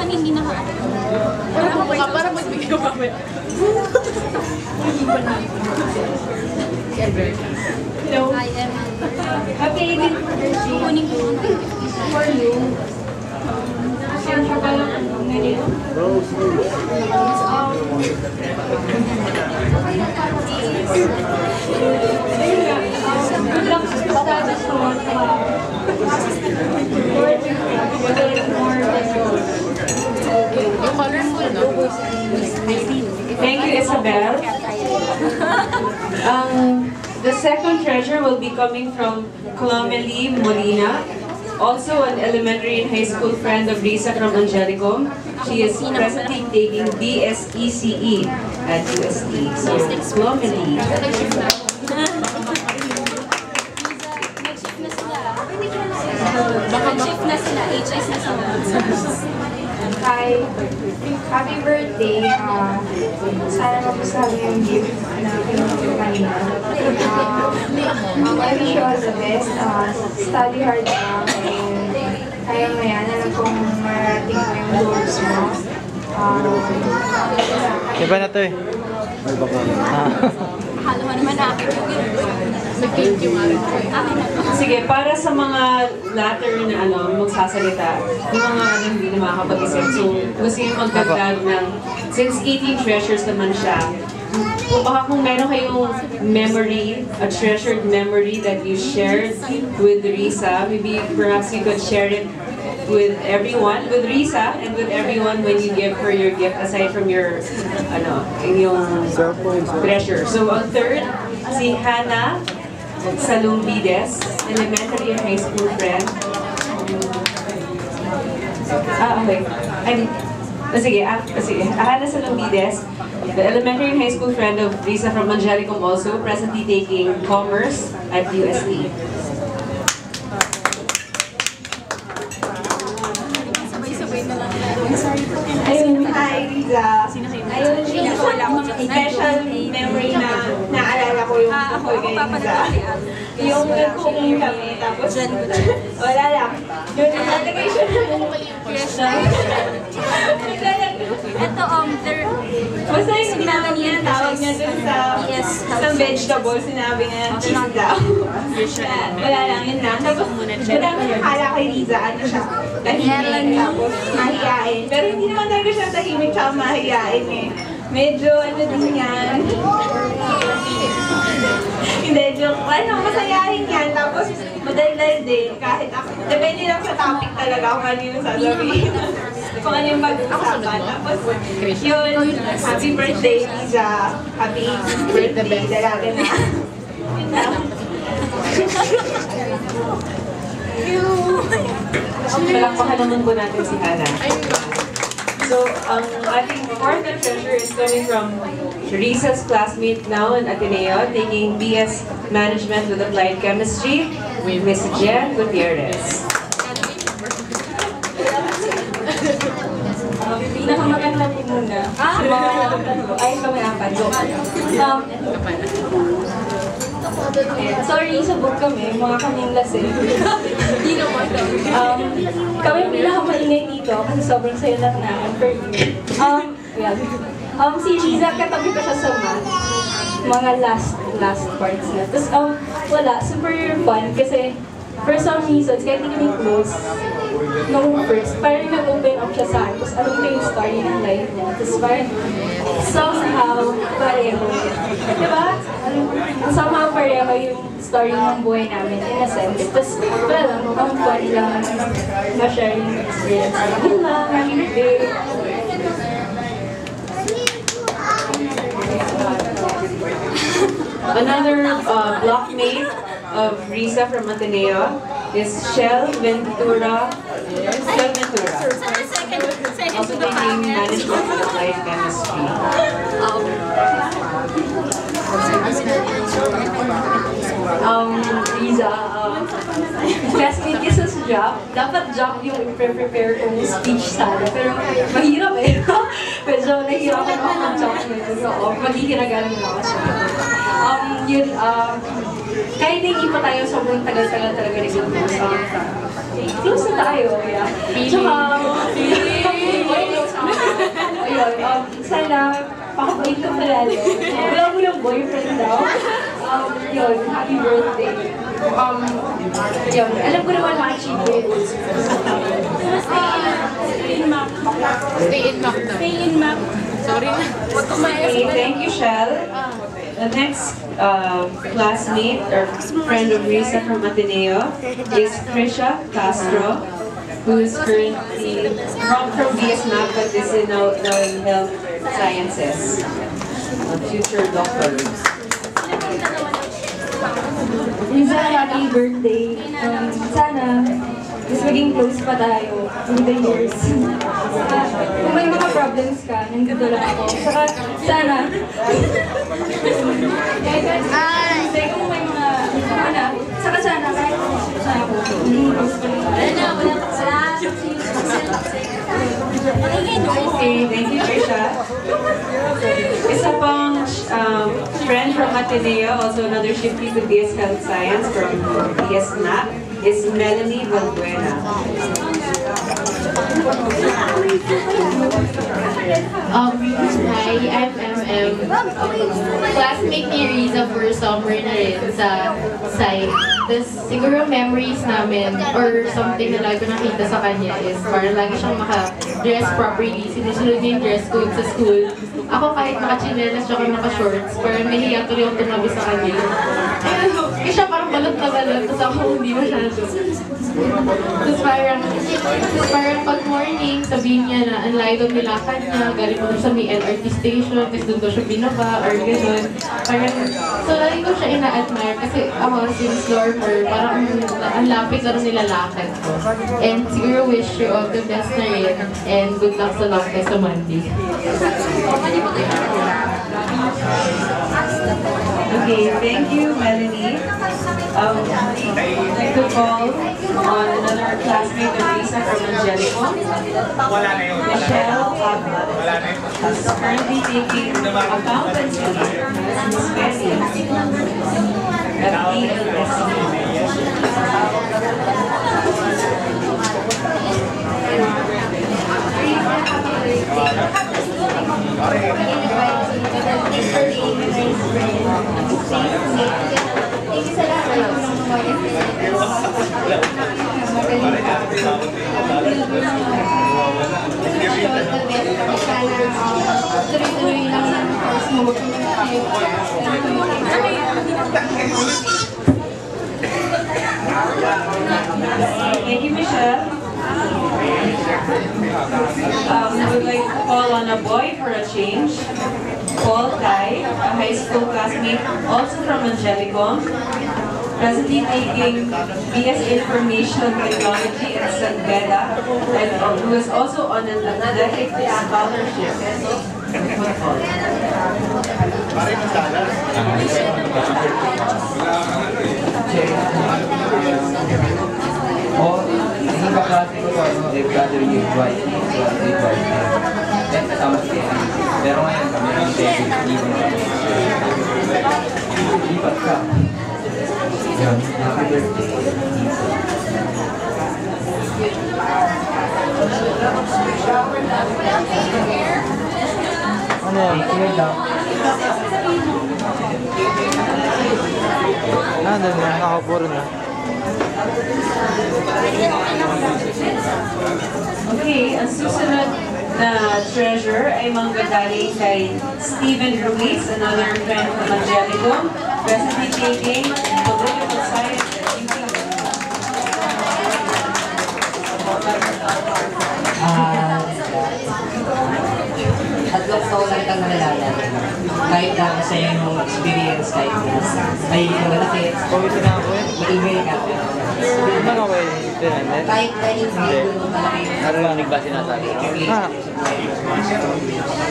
akin hindi naka-ano. Para magbigay ko mamaya. Hello. Hi, Emma. Happy 18th birthday. Kunin ko. For you. Saan siya pala ngayon? Good luck sa status mo. Yung colorful, no? Thank you, Isabel. The second treasure will be coming from Clomely Molina, also an elementary and high school friend of Risa from Angelicum. She is presently taking BSECE at UST. So, Clomely. Nag-shift na sila. HS na sila. Hi. Happy birthday. Sana mapasabi yung gift na pinagpapit kanina. I wish you all the best. Study hard lang. Kaya mo yan. Alam kong marating mo yung goals mo. Iba na to eh. Akala mo naman akin yung Nag-cake yung akin ko eh. Sige, para sa mga latter na magsasalita, yung mga hindi na makakapag-isip. So, gusto yung magdagdag ng, since 18 treasures naman siya, kung meron kayong memory, a treasured memory that you shared with Risa, maybe perhaps you could share it with everyone, with Risa, and with everyone when you give her your gift aside from your, yung treasure. So, ang third, si Hannah Salumbides, elementary and high school friend. Okay. Sige. Hannah Salumbides, the elementary and high school friend of Risa from Angelicum, also presently taking commerce at UST. sabay-sabay na lang. Ayun, hi, Riza. Ayun, special memory na naalala ko yung tungkol kay Riza. Yung nag-cooking kami, tapos wala lang. Yung nalagay siya ng Ito, basta yung sinabi niya, tawag niya dun sa vegetable, sinabi niya cheese daw. Wala lang, yun lang. Tapos, madami nakala kay Riza, ano siya, tahimik, tapos mahihain. Pero hindi naman talaga siya tahimik tsaka mahihain eh. Medyo ano din yan. Hindi, joke. Masayahin yan. Tapos, madaldal din. Kahit ako, depende lang sa topic talaga kung ano yung sasabihin. Kung ano yung pag-usapan. Tapos, yun, happy birthday, Liza. Happy birthday, dalaga na. Yun lang. Palakpakan naman po natin si Hannah. So, ang ating fourth treasure is coming from Risa's classmate now in Ateneo, taking BS Management with Applied Chemistry, Miss Jen Gutierrez. Pinakamaganda po muna. Ay, kami apat. Sorry, sabog kami. Mga kaming lasing. Hindi naman daw. Kami pinakamaingay dito kasi sobrang saya lang namin per year. Si Riza, katabi ko siya sa math. Mga last parts na. Tapos, wala. Super fun kasi for some reasons, kahit hindi kami close, nung first, parang nag-open up siya sa akin. Tapos alam ko yung story ng life niya. Tapos parang somehow pareho. Diba? Somehow pareho yung story ng buhay namin in a sense. Tapos wala lang, ang fun lang ma-share yung experience. Yun lang, happy birthday. Another blockmate of Risa from Ateneo is Shell Ventura. Second Also to the taking panel. Management with Applied Chemistry. Riza, classmate ko sa job. Dapat job yung i-prepare kong speech sana. Pero mahirap eh. Medyo nahihirapan ako ng job nito. So, maghihiragalan mo ako siya. Kahit hindi pa tayo sobrang tagal-tagal talaga nag-close na tayo. Yeah. Tsaka, wait ko pala. Wala mo yung boyfriend daw. Yun, happy birthday. Yun, alam ko naman ma-achieve it. Stay in Mac na. Stay in map. Sorry na. Okay, thank you, Shell. The next classmate or friend of Risa from Ateneo is Trisha Castro, who is currently from Vietnam but is now in health sciences. A future doctor. Lisa, happy birthday. Sana, mas maging close pa tayo in the years. Kung may mga problems ka, nandito lang ako. Saka, sana. Hindi, kung may mga, saka sana, kahit sana ako, maging close pa rin tayo. Okay, thank you, Trisha. Isa pang friend from Ateneo, also another shifty to BS Health Science from BSNAP, is Melanie Valbuena. Hi, I'm MM. Classmate ni Riza for summer na rin sa site. Tapos siguro memories namin or something na lagi ko nakita sa kanya is parang lagi siyang maka-dress properly. Sinusunod niya yung dress code sa school. Ako kahit naka-chinelas siya naka-shorts, parang nahiya tuloy ako tumabi sa kanya. Kasi siya parang balot na balot, tapos ako hindi masyado. Tapos parang pag morning, sabihin niya na ang layo daw nilakad niya, galing mo sa may LRT station, tapos doon daw siya binaba, or gano'n. Parang, so lagi ko siya ina-admire kasi ako since dormer, parang ang lapit na rin nilalakad ko. And siguro wish you all the best na rin, and good luck sa long test sa Monday. Okay, thank you, Melanie. I'd like to call on another classmate of Risa from Angelico, Michelle Pablo, who's currently taking accountancy at Thank you, Michelle. We would like to call on a boy for a change. Paul Kai, a high school classmate, also from Angelico, presently taking BS Information Technology at San Beda, and who is also on an athletic scholarship. Oh, hindi ba klase ko brother yung white, then kasama si Kenny. Pero ngayon kami ang David, lipat ka. Yan, happy birthday. Ano yan? Clear lang. Nandun na, nakapuro na. Okay, ang susunod na treasure ay manggagaling kay Steven Ruiz, another friend from Angelico, presently taking political science at UP. Tatlong taon lang kitang nalala. Kahit na masaya yung experience, kahit na mahilig ka malaki, mag-email ka. Ano ko yung pinandet? Kahit na yung video mo malaki, Narinig ba sinasabi? Ah.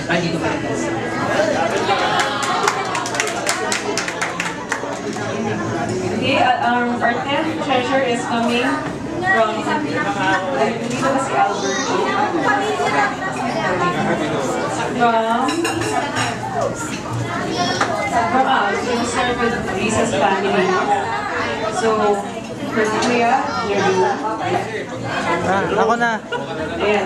andito ka rin. Okay, our 10th treasure is coming from, dito ba si Alberto? From start with Risa's family. So, for Kuya, Ah, ako na. ayan.